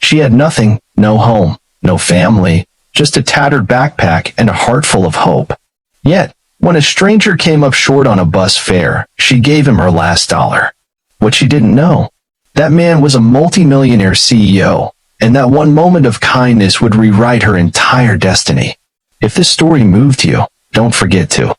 She had nothing, no home, no family, just a tattered backpack and a heart full of hope. Yet, when a stranger came up short on a bus fare, she gave him her last dollar. What she didn't know, that man was a multimillionaire CEO, and that one moment of kindness would rewrite her entire destiny. If this story moved you, don't forget to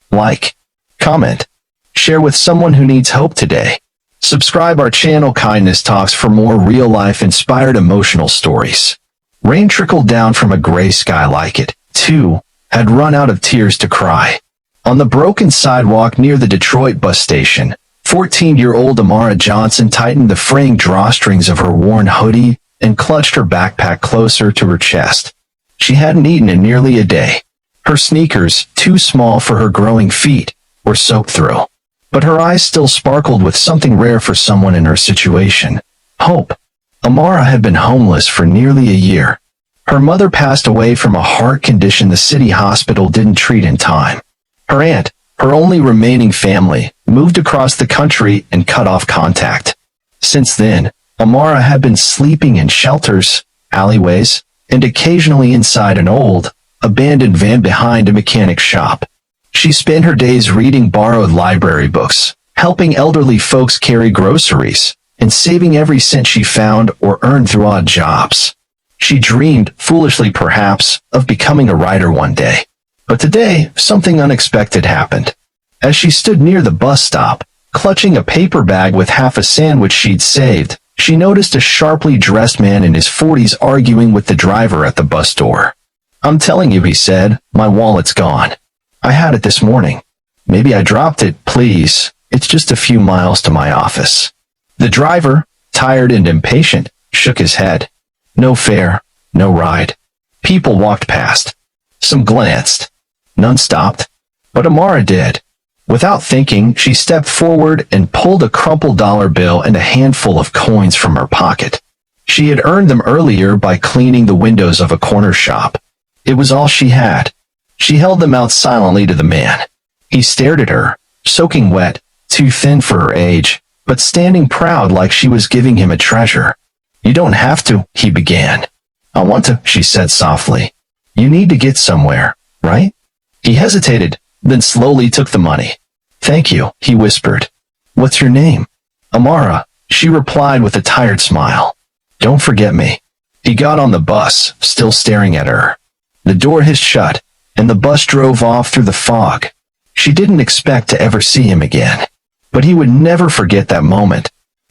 like, comment, share with someone who needs hope today. Subscribe our channel Kindness Talks for more real-life inspired emotional stories. Rain trickled down from a gray sky like it, too, had run out of tears to cry. On the broken sidewalk near the Detroit bus station, 14-year-old Amara Johnson tightened the fraying drawstrings of her worn hoodie and clutched her backpack closer to her chest. She hadn't eaten in nearly a day. Her sneakers, too small for her growing feet, were soaked through. But her eyes still sparkled with something rare for someone in her situation: hope. Amara had been homeless for nearly a year. Her mother passed away from a heart condition the city hospital didn't treat in time. Her aunt, her only remaining family, moved across the country and cut off contact. Since then, Amara had been sleeping in shelters, alleyways, and occasionally inside an old, abandoned van behind a mechanic shop. She spent her days reading borrowed library books, helping elderly folks carry groceries, and saving every cent she found or earned through odd jobs. She dreamed, foolishly perhaps, of becoming a writer one day. But today, something unexpected happened. As she stood near the bus stop, clutching a paper bag with half a sandwich she'd saved, she noticed a sharply dressed man in his 40s arguing with the driver at the bus door. "I'm telling you," he said, "my wallet's gone. I had it this morning. Maybe I dropped it, please. It's just a few miles to my office." The driver, tired and impatient, shook his head. No fare, no ride. People walked past. Some glanced. None stopped. But Amara did. Without thinking, she stepped forward and pulled a crumpled dollar bill and a handful of coins from her pocket. She had earned them earlier by cleaning the windows of a corner shop. It was all she had. She held them out silently to the man. He stared at her, soaking wet, too thin for her age, but standing proud like she was giving him a treasure. "You don't have to," he began. "I want to," she said softly. "You need to get somewhere, right?" He hesitated, then slowly took the money. "Thank you," he whispered. "What's your name?" "Amara," she replied with a tired smile. "Don't forget me." He got on the bus, still staring at her. The door hissed shut, and the bus drove off through the fog. She didn't expect to ever see him again. But he would never forget that moment.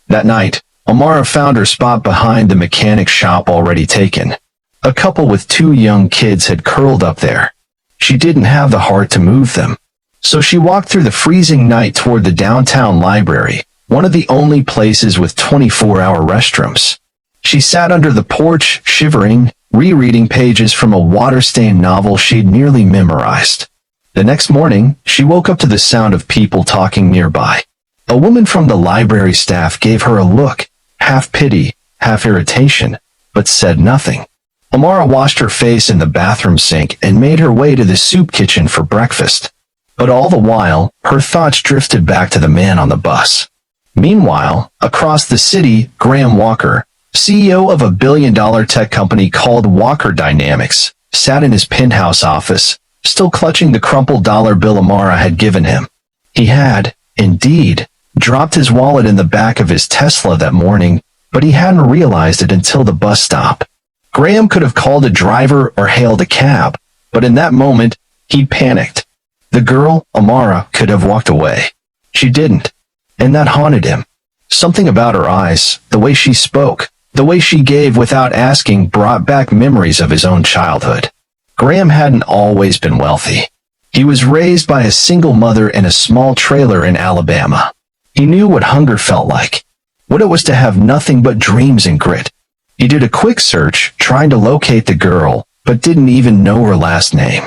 That night, Amara found her spot behind the mechanic shop already taken. A couple with 2 young kids had curled up there. She didn't have the heart to move them. So she walked through the freezing night toward the downtown library, one of the only places with 24-hour restrooms. She sat under the porch, shivering, rereading pages from a water-stained novel she'd nearly memorized. The next morning, she woke up to the sound of people talking nearby. A woman from the library staff gave her a look, half pity, half irritation, but said nothing. Amara washed her face in the bathroom sink and made her way to the soup kitchen for breakfast. But all the while, her thoughts drifted back to the man on the bus. Meanwhile, across the city, Graham Walker, CEO of a billion-dollar tech company called Walker Dynamics, sat in his penthouse office, still clutching the crumpled dollar bill Amara had given him. He had, indeed, dropped his wallet in the back of his Tesla that morning, but he hadn't realized it until the bus stop. Graham could have called a driver or hailed a cab, but in that moment, he panicked. The girl, Amara, could have walked away. She didn't, and that haunted him. Something about her eyes, the way she spoke, the way she gave without asking, brought back memories of his own childhood. Graham hadn't always been wealthy. He was raised by a single mother in a small trailer in Alabama. He knew what hunger felt like, what it was to have nothing but dreams and grit. He did a quick search, trying to locate the girl, but didn't even know her last name.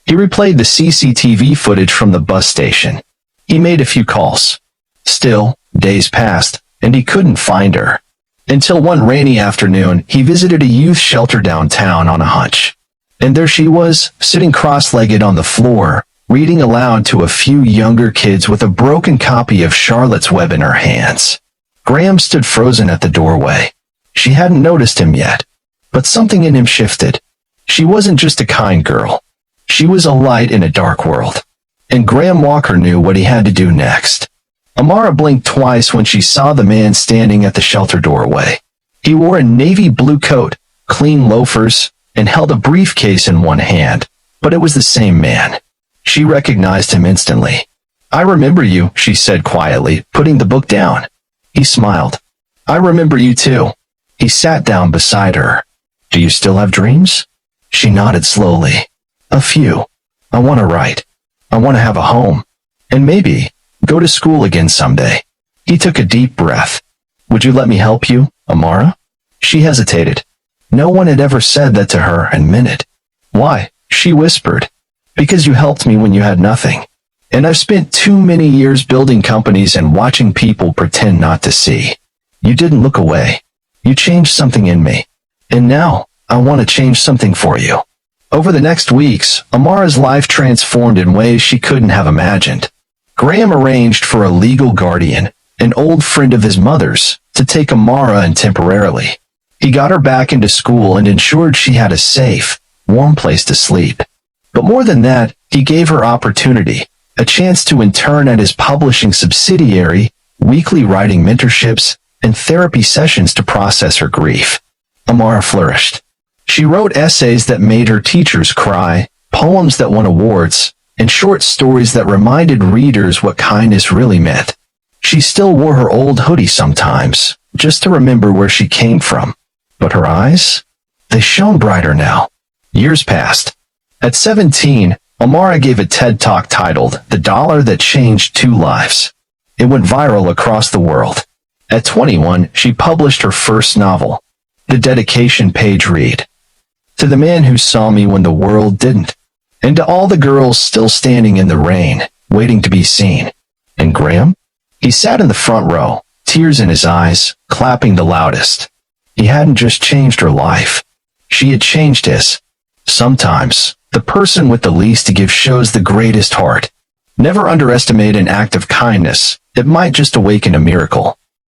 He replayed the CCTV footage from the bus station. He made a few calls. Still, days passed, and he couldn't find her. Until one rainy afternoon, he visited a youth shelter downtown on a hunch. And there she was, sitting cross-legged on the floor, reading aloud to a few younger kids with a broken copy of Charlotte's Web in her hands. Graham stood frozen at the doorway. She hadn't noticed him yet, but something in him shifted. She wasn't just a kind girl. She was a light in a dark world. And Graham Walker knew what he had to do next. Amara blinked twice when she saw the man standing at the shelter doorway. He wore a navy blue coat, clean loafers, and held a briefcase in one hand, but it was the same man. She recognized him instantly. "I remember you," she said quietly, putting the book down. He smiled. "I remember you too." He sat down beside her. "Do you still have dreams?" She nodded slowly. "A few. I want to write. I want to have a home. And maybe go to school again someday." He took a deep breath. "Would you let me help you, Amara?" She hesitated. No one had ever said that to her and meant it. "Why?" she whispered. "Because you helped me when you had nothing. And I've spent too many years building companies and watching people pretend not to see. You didn't look away. You changed something in me. And now, I want to change something for you." Over the next weeks, Amara's life transformed in ways she couldn't have imagined. Graham arranged for a legal guardian, an old friend of his mother's, to take Amara in temporarily. He got her back into school and ensured she had a safe, warm place to sleep. But more than that, he gave her opportunity, a chance to intern at his publishing subsidiary, weekly writing mentorships, and therapy sessions to process her grief. Amara flourished. She wrote essays that made her teachers cry, poems that won awards, and short stories that reminded readers what kindness really meant. She still wore her old hoodie sometimes, just to remember where she came from. But her eyes? They shone brighter now. Years passed. At 17, Amara gave a TED Talk titled "The Dollar That Changed Two Lives." It went viral across the world. At 21, she published her first novel. The dedication page read, "To the man who saw me when the world didn't, and to all the girls still standing in the rain, waiting to be seen." And Graham? He sat in the front row, tears in his eyes, clapping the loudest. He hadn't just changed her life. She had changed his. Sometimes, the person with the least to give shows the greatest heart. Never underestimate an act of kindness. It might just awaken a miracle.